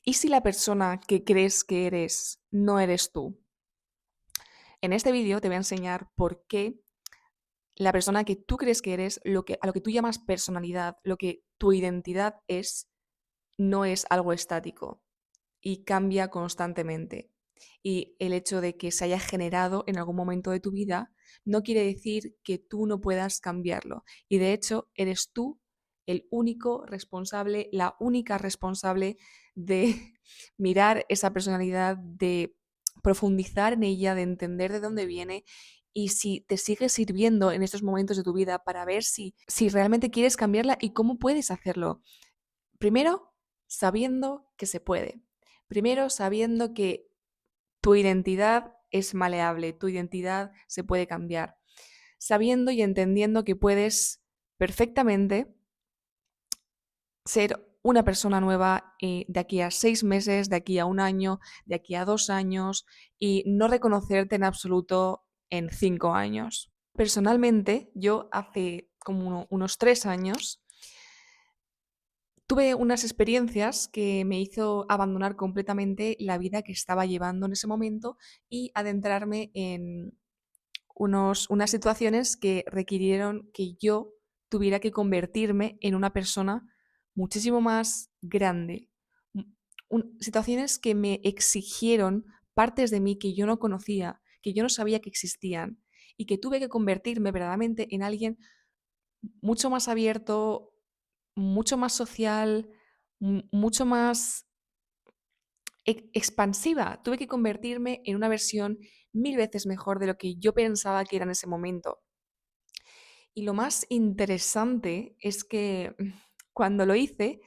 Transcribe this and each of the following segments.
¿Y si la persona que crees que eres no eres tú? En este vídeo te voy a enseñar por qué la persona que tú crees que eres, a lo que tú llamas personalidad, lo que tu identidad es, no es algo estático y cambia constantemente. Y el hecho de que se haya generado en algún momento de tu vida no quiere decir que tú no puedas cambiarlo. Y de hecho, eres tú el único responsable, la única responsable de mirar esa personalidad, de profundizar en ella, de entender de dónde viene y si te sigue sirviendo en estos momentos de tu vida para ver si realmente quieres cambiarla y cómo puedes hacerlo. Primero, sabiendo que se puede. Primero, sabiendo que tu identidad es maleable, tu identidad se puede cambiar. Sabiendo y entendiendo que puedes perfectamente ser una persona nueva de aquí a 6 meses, de aquí a un año, de aquí a 2 años y no reconocerte en absoluto en 5 años. Personalmente, yo hace como unos 3 años tuve unas experiencias que me hizo abandonar completamente la vida que estaba llevando en ese momento y adentrarme en unas situaciones que requirieron que yo tuviera que convertirme en una persona muchísimo más grande. Situaciones que me exigieron partes de mí que yo no conocía, que yo no sabía que existían y que tuve que convertirme verdaderamente en alguien mucho más abierto, mucho más social, mucho más expansiva. Tuve que convertirme en una versión 1000 veces mejor de lo que yo pensaba que era en ese momento. Y lo más interesante es que cuando lo hice,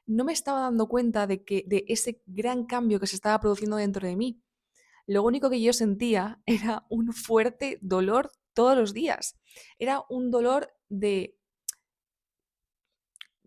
no me estaba dando cuenta de ese gran cambio que se estaba produciendo dentro de mí. Lo único que yo sentía era un fuerte dolor todos los días. Era un dolor de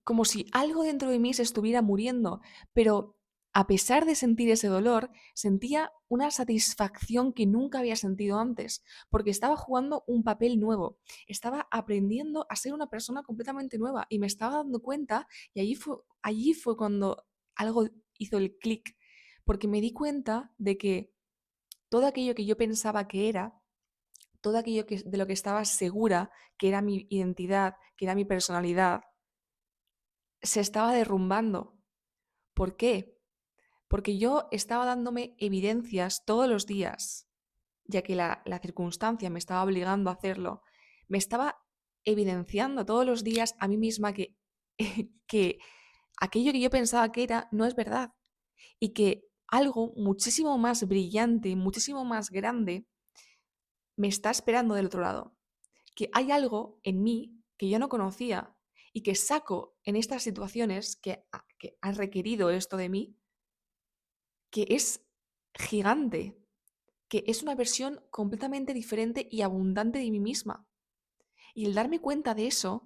como si algo dentro de mí se estuviera muriendo, pero a pesar de sentir ese dolor, sentía una satisfacción que nunca había sentido antes, porque estaba jugando un papel nuevo, estaba aprendiendo a ser una persona completamente nueva y me estaba dando cuenta y allí fue cuando algo hizo el clic, porque me di cuenta de que todo aquello que yo pensaba que era, todo aquello de lo que estaba segura que era mi identidad, que era mi personalidad, se estaba derrumbando. ¿Por qué? Porque yo estaba dándome evidencias todos los días, ya que la circunstancia me estaba obligando a hacerlo. Me estaba evidenciando todos los días a mí misma que aquello que yo pensaba que era no es verdad y que algo muchísimo más brillante, muchísimo más grande me está esperando del otro lado. Que hay algo en mí que yo no conocía y que saco en estas situaciones que han requerido esto de mí, que es gigante, que es una versión completamente diferente y abundante de mí misma. Y el darme cuenta de eso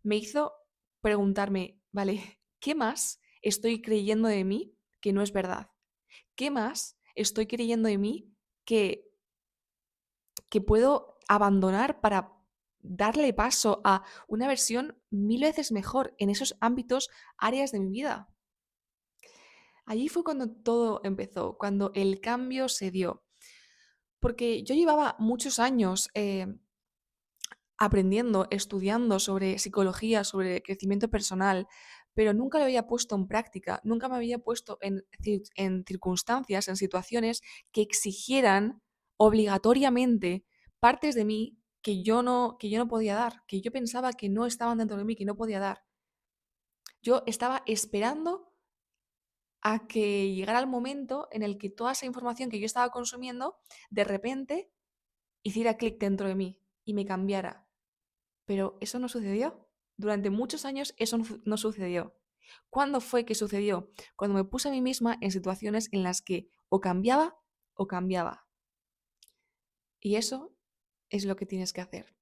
me hizo preguntarme, vale, ¿qué más estoy creyendo de mí que no es verdad? ¿Qué más estoy creyendo de mí que puedo abandonar para darle paso a una versión 1000 veces mejor en esos ámbitos, áreas de mi vida? Allí fue cuando todo empezó, cuando el cambio se dio. Porque yo llevaba muchos años aprendiendo, estudiando sobre psicología, sobre crecimiento personal, pero nunca lo había puesto en práctica, nunca me había puesto en circunstancias, en situaciones que exigieran obligatoriamente partes de mí que yo no podía dar, que yo pensaba que no estaban dentro de mí, que no podía dar. Yo estaba esperando a que llegara el momento en el que toda esa información que yo estaba consumiendo, de repente hiciera clic dentro de mí y me cambiara. Pero eso no sucedió. Durante muchos años eso no sucedió. ¿Cuándo fue que sucedió? Cuando me puse a mí misma en situaciones en las que o cambiaba o cambiaba. Y eso es lo que tienes que hacer.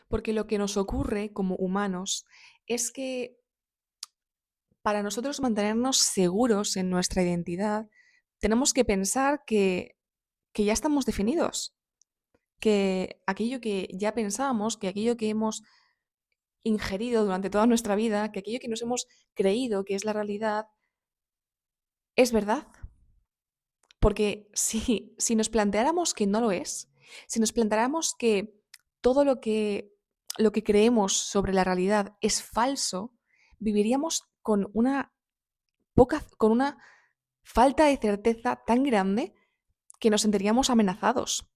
Porque lo que nos ocurre como humanos es que para nosotros mantenernos seguros en nuestra identidad, tenemos que pensar que ya estamos definidos, que aquello que ya pensábamos, que aquello que hemos ingerido durante toda nuestra vida, que aquello que nos hemos creído que es la realidad, Es verdad, porque si nos planteáramos que no lo es, si nos planteáramos que todo lo que creemos sobre la realidad es falso, viviríamos con una falta de certeza tan grande que nos sentiríamos amenazados.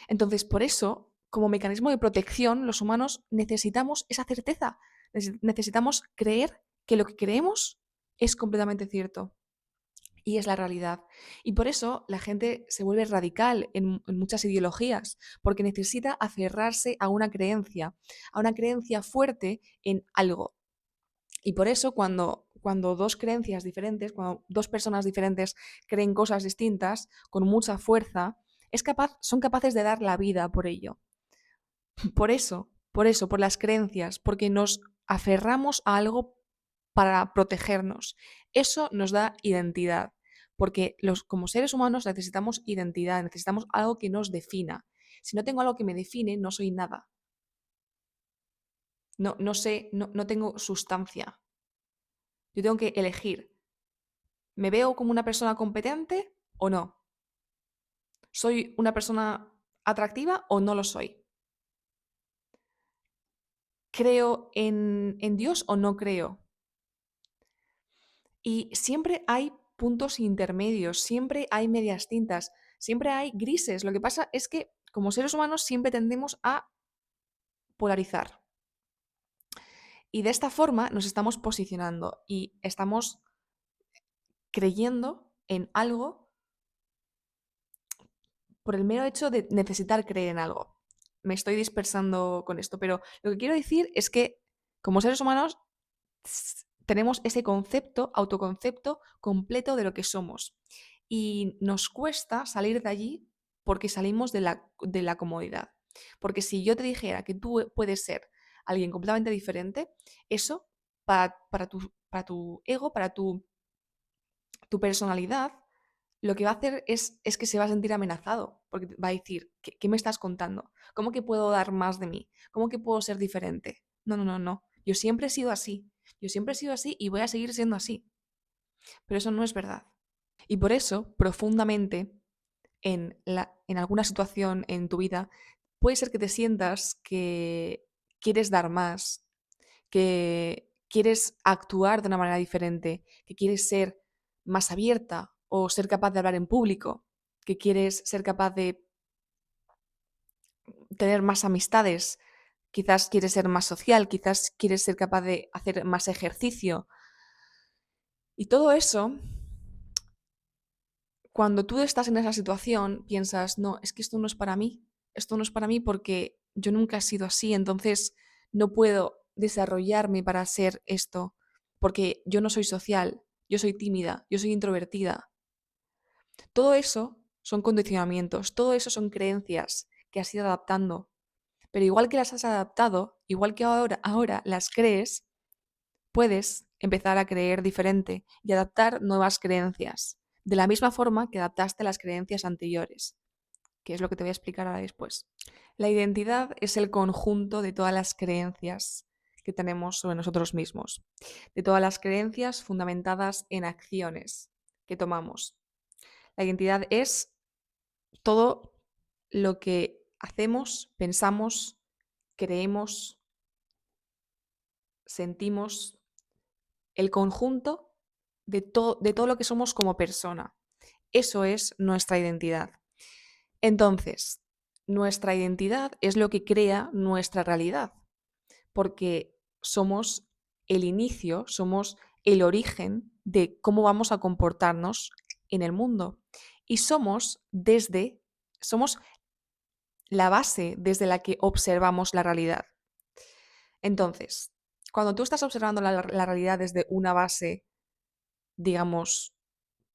Entonces, por eso, como mecanismo de protección, los humanos necesitamos esa certeza. Necesitamos creer que lo que creemos es completamente cierto y es la realidad. Y por eso la gente se vuelve radical en muchas ideologías, porque necesita aferrarse a una creencia fuerte en algo. Y por eso cuando dos creencias diferentes, cuando dos personas diferentes creen cosas distintas, con mucha fuerza, son capaces de dar la vida por ello. Por las creencias, porque nos aferramos a algo para protegernos. Eso nos da identidad, porque como seres humanos necesitamos identidad, necesitamos algo que nos defina. Si no tengo algo que me define, no soy nada. No sé, no tengo sustancia. Yo tengo que elegir. ¿Me veo como una persona competente o no? ¿Soy una persona atractiva o no lo soy? ¿Creo en Dios o no creo? Y siempre hay puntos intermedios, siempre hay medias tintas, siempre hay grises. Lo que pasa es que como seres humanos siempre tendemos a polarizar. Y de esta forma nos estamos posicionando y estamos creyendo en algo por el mero hecho de necesitar creer en algo. Me estoy dispersando con esto, pero lo que quiero decir es que como seres humanos tenemos ese concepto, autoconcepto completo de lo que somos. Y nos cuesta salir de allí porque salimos de la comodidad. Porque si yo te dijera que tú puedes ser alguien completamente diferente, eso para tu ego, para tu personalidad, lo que va a hacer es que se va a sentir amenazado, porque va a decir, ¿qué me estás contando? ¿Cómo que puedo dar más de mí? ¿Cómo que puedo ser diferente? No. Yo siempre he sido así. Yo siempre he sido así y voy a seguir siendo así. Pero eso no es verdad. Y por eso, profundamente, en alguna situación en tu vida, puede ser que te sientas que quieres dar más, que quieres actuar de una manera diferente, que quieres ser más abierta o ser capaz de hablar en público, que quieres ser capaz de tener más amistades, quizás quieres ser más social, quizás quieres ser capaz de hacer más ejercicio. Y todo eso, cuando tú estás en esa situación, piensas, no, es que esto no es para mí, esto no es para mí porque yo nunca he sido así, entonces no puedo desarrollarme para ser esto, porque yo no soy social, yo soy tímida, yo soy introvertida. Todo eso son condicionamientos, todo eso son creencias que has ido adaptando. Pero igual que las has adaptado, igual que ahora las crees, puedes empezar a creer diferente y adaptar nuevas creencias, de la misma forma que adaptaste las creencias anteriores, que es lo que te voy a explicar ahora después. La identidad es el conjunto de todas las creencias que tenemos sobre nosotros mismos, de todas las creencias fundamentadas en acciones que tomamos. La identidad es todo lo que hacemos, pensamos, creemos, sentimos, el conjunto de todo lo que somos como persona. Eso es nuestra identidad. Entonces, nuestra identidad es lo que crea nuestra realidad, porque somos el inicio, somos el origen de cómo vamos a comportarnos en el mundo. Y somos la base desde la que observamos la realidad. Entonces, cuando tú estás observando la realidad desde una base, digamos,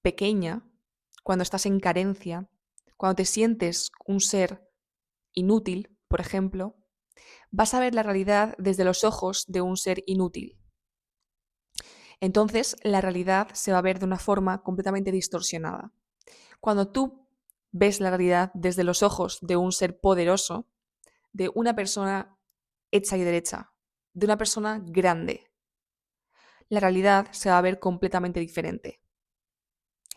pequeña, cuando estás en carencia, cuando te sientes un ser inútil, por ejemplo, vas a ver la realidad desde los ojos de un ser inútil. Entonces, la realidad se va a ver de una forma completamente distorsionada. Cuando tú ves la realidad desde los ojos de un ser poderoso, de una persona hecha y derecha, de una persona grande, la realidad se va a ver completamente diferente.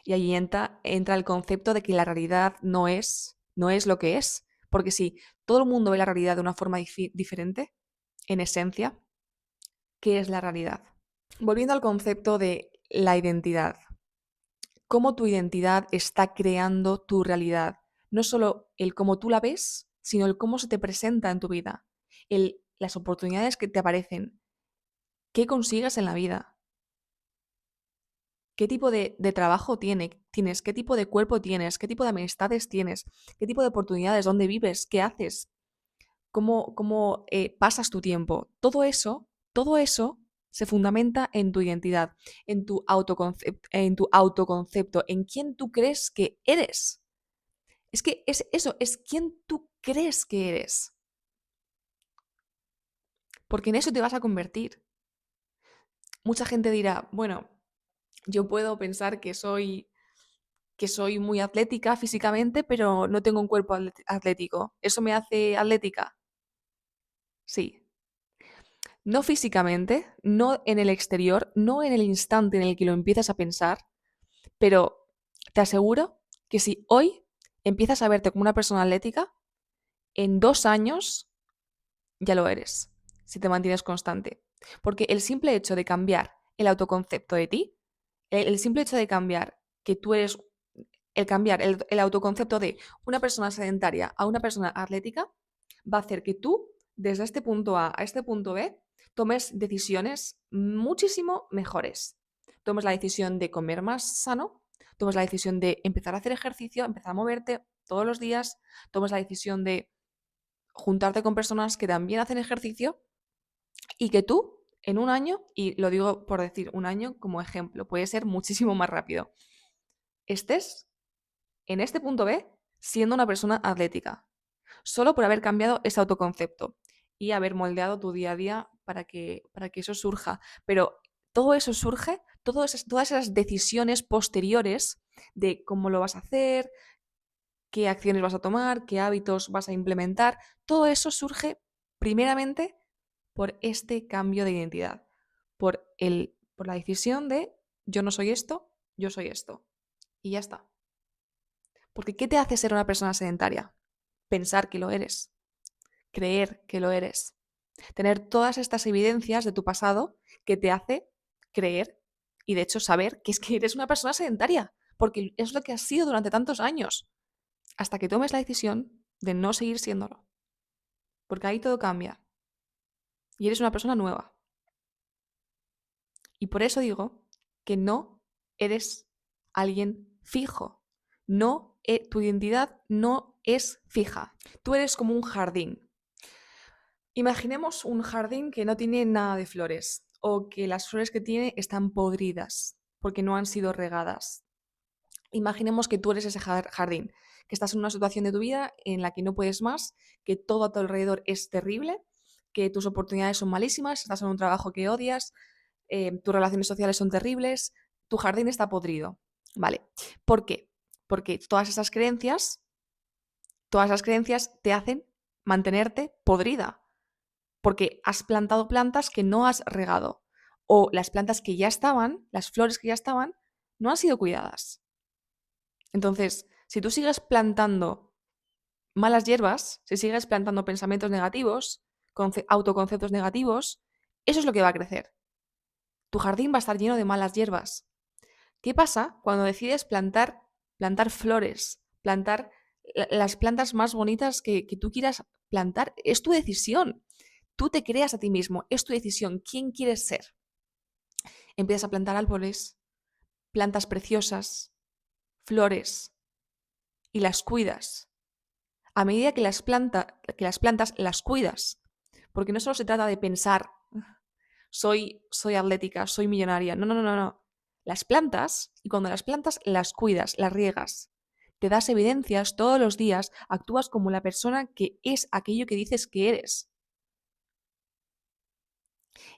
Y ahí entra el concepto de que la realidad no es lo que es. Porque si todo el mundo ve la realidad de una forma diferente, en esencia, ¿qué es la realidad? Volviendo al concepto de la identidad. Cómo tu identidad está creando tu realidad. No solo el cómo tú la ves, sino el cómo se te presenta en tu vida. Las oportunidades que te aparecen. ¿Qué consigues en la vida? ¿Qué tipo de trabajo tienes? ¿Qué tipo de cuerpo tienes? ¿Qué tipo de amistades tienes? ¿Qué tipo de oportunidades? ¿Dónde vives? ¿Qué haces? ¿Cómo pasas tu tiempo? Todo eso se fundamenta en tu identidad, en tu autoconcepto, en quién tú crees que eres. Es que es eso, es quién tú crees que eres. Porque en eso te vas a convertir. Mucha gente dirá, bueno, yo puedo pensar que soy muy atlética físicamente, pero no tengo un cuerpo atlético. ¿Eso me hace atlética? Sí. No físicamente, no en el exterior, no en el instante en el que lo empiezas a pensar, pero te aseguro que si hoy empiezas a verte como una persona atlética, en 2 años ya lo eres, si te mantienes constante. Porque el simple hecho de cambiar el autoconcepto de ti, el simple hecho de cambiar que tú eres, el autoconcepto de una persona sedentaria a una persona atlética, va a hacer que tú, desde este punto A este punto B, tomes decisiones muchísimo mejores. Tomes la decisión de comer más sano, tomes la decisión de empezar a hacer ejercicio, empezar a moverte todos los días, tomes la decisión de juntarte con personas que también hacen ejercicio y que tú en un año, y lo digo por decir un año como ejemplo, puede ser muchísimo más rápido, estés en este punto B siendo una persona atlética, solo por haber cambiado ese autoconcepto y haber moldeado tu día a día para que eso surja. Pero todo eso surge, todas esas decisiones posteriores de cómo lo vas a hacer, qué acciones vas a tomar, qué hábitos vas a implementar, todo eso surge primeramente por este cambio de identidad, por la decisión de yo no soy esto, yo soy esto. Y ya está. Porque ¿qué te hace ser una persona sedentaria? Pensar que lo eres, creer que lo eres, tener todas estas evidencias de tu pasado que te hace creer y de hecho saber que es que eres una persona sedentaria, porque es lo que has sido durante tantos años, hasta que tomes la decisión de no seguir siéndolo, porque ahí todo cambia y eres una persona nueva. Y por eso digo que no eres alguien fijo. No, tu identidad no es fija. Tú eres como un jardín. Imaginemos un jardín que no tiene nada de flores o que las flores que tiene están podridas porque no han sido regadas. Imaginemos que tú eres ese jardín, que estás en una situación de tu vida en la que no puedes más, que todo a tu alrededor es terrible, que tus oportunidades son malísimas, estás en un trabajo que odias, tus relaciones sociales son terribles, tu jardín está podrido. ¿Vale? ¿Por qué? Porque todas esas creencias te hacen mantenerte podrida, porque has plantado plantas que no has regado, o las plantas que ya estaban, las flores que ya estaban, no han sido cuidadas. Entonces, si tú sigues plantando malas hierbas, si sigues plantando pensamientos negativos, autoconceptos negativos, eso es lo que va a crecer. Tu jardín va a estar lleno de malas hierbas. ¿Qué pasa cuando decides plantar flores, plantar las plantas más bonitas que tú quieras plantar? Es tu decisión. Tú te creas a ti mismo, es tu decisión. ¿Quién quieres ser? Empiezas a plantar árboles, plantas preciosas, flores, y las cuidas. A medida que las plantas las cuidas. Porque no solo se trata de pensar, soy atlética, soy millonaria. No, no, no, no, no. Las plantas, y cuando las plantas las cuidas, las riegas, te das evidencias todos los días, actúas como la persona que es aquello que dices que eres.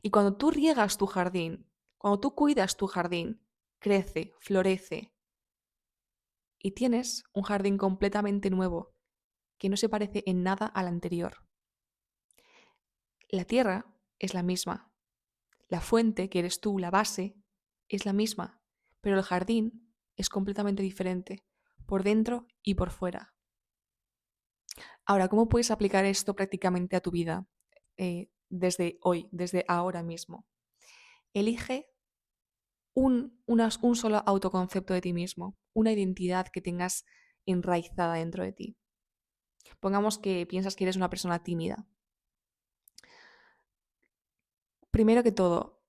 Y cuando tú riegas tu jardín, cuando tú cuidas tu jardín, crece, florece y tienes un jardín completamente nuevo que no se parece en nada al anterior. La tierra es la misma, la fuente, que eres tú, la base, es la misma, pero el jardín es completamente diferente, por dentro y por fuera. Ahora, ¿cómo puedes aplicar esto prácticamente a tu vida desde hoy, desde ahora mismo? Elige un solo autoconcepto de ti mismo, una identidad que tengas enraizada dentro de ti. Pongamos que piensas que eres una persona tímida. Primero que todo,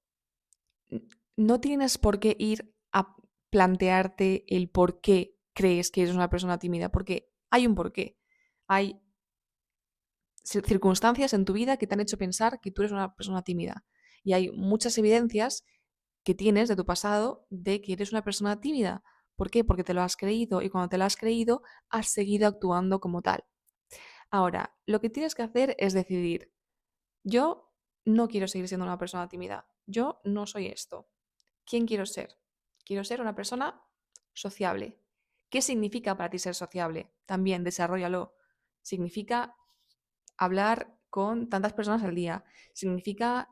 no tienes por qué ir a plantearte el por qué crees que eres una persona tímida, porque hay un porqué. Hay circunstancias en tu vida que te han hecho pensar que tú eres una persona tímida. Y hay muchas evidencias que tienes de tu pasado de que eres una persona tímida. ¿Por qué? Porque te lo has creído y cuando te lo has creído has seguido actuando como tal. Ahora, lo que tienes que hacer es decidir, yo no quiero seguir siendo una persona tímida, yo no soy esto. ¿Quién quiero ser? Quiero ser una persona sociable. ¿Qué significa para ti ser sociable? También desarrollalo. Significa hablar con tantas personas al día. Significa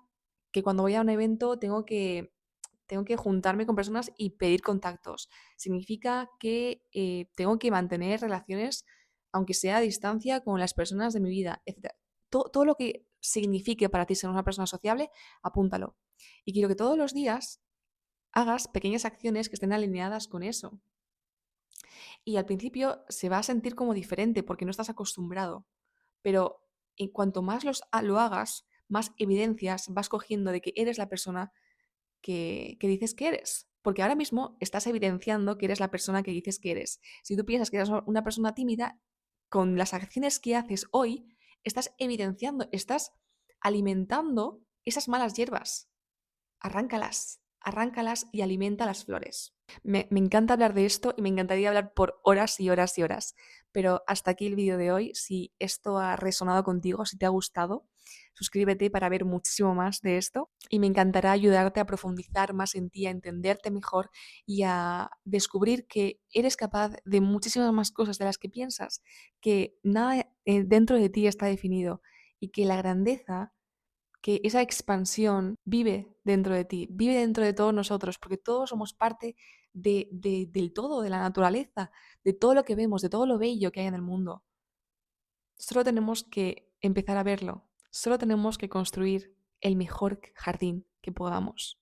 que cuando voy a un evento tengo que juntarme con personas y pedir contactos. Significa que tengo que mantener relaciones, aunque sea a distancia, con las personas de mi vida, etc. Todo lo que signifique para ti ser una persona sociable, apúntalo. Y quiero que todos los días hagas pequeñas acciones que estén alineadas con eso. Y al principio se va a sentir como diferente porque no estás acostumbrado. Pero en cuanto más lo hagas, más evidencias vas cogiendo de que eres la persona que dices que eres. Porque ahora mismo estás evidenciando que eres la persona que dices que eres. Si tú piensas que eres una persona tímida, con las acciones que haces hoy, estás evidenciando, estás alimentando esas malas hierbas. Arráncalas, arráncalas y alimenta las flores. Me encanta hablar de esto y me encantaría hablar por horas y horas y horas. Pero hasta aquí el vídeo de hoy. Si esto ha resonado contigo, si te ha gustado, suscríbete para ver muchísimo más de esto. Y me encantará ayudarte a profundizar más en ti, a entenderte mejor y a descubrir que eres capaz de muchísimas más cosas de las que piensas, que nada dentro de ti está definido y que la grandeza, que esa expansión vive dentro de ti, vive dentro de todos nosotros, porque todos somos parte del todo, de la naturaleza, de todo lo que vemos, de todo lo bello que hay en el mundo. Solo tenemos que empezar a verlo, solo tenemos que construir el mejor jardín que podamos.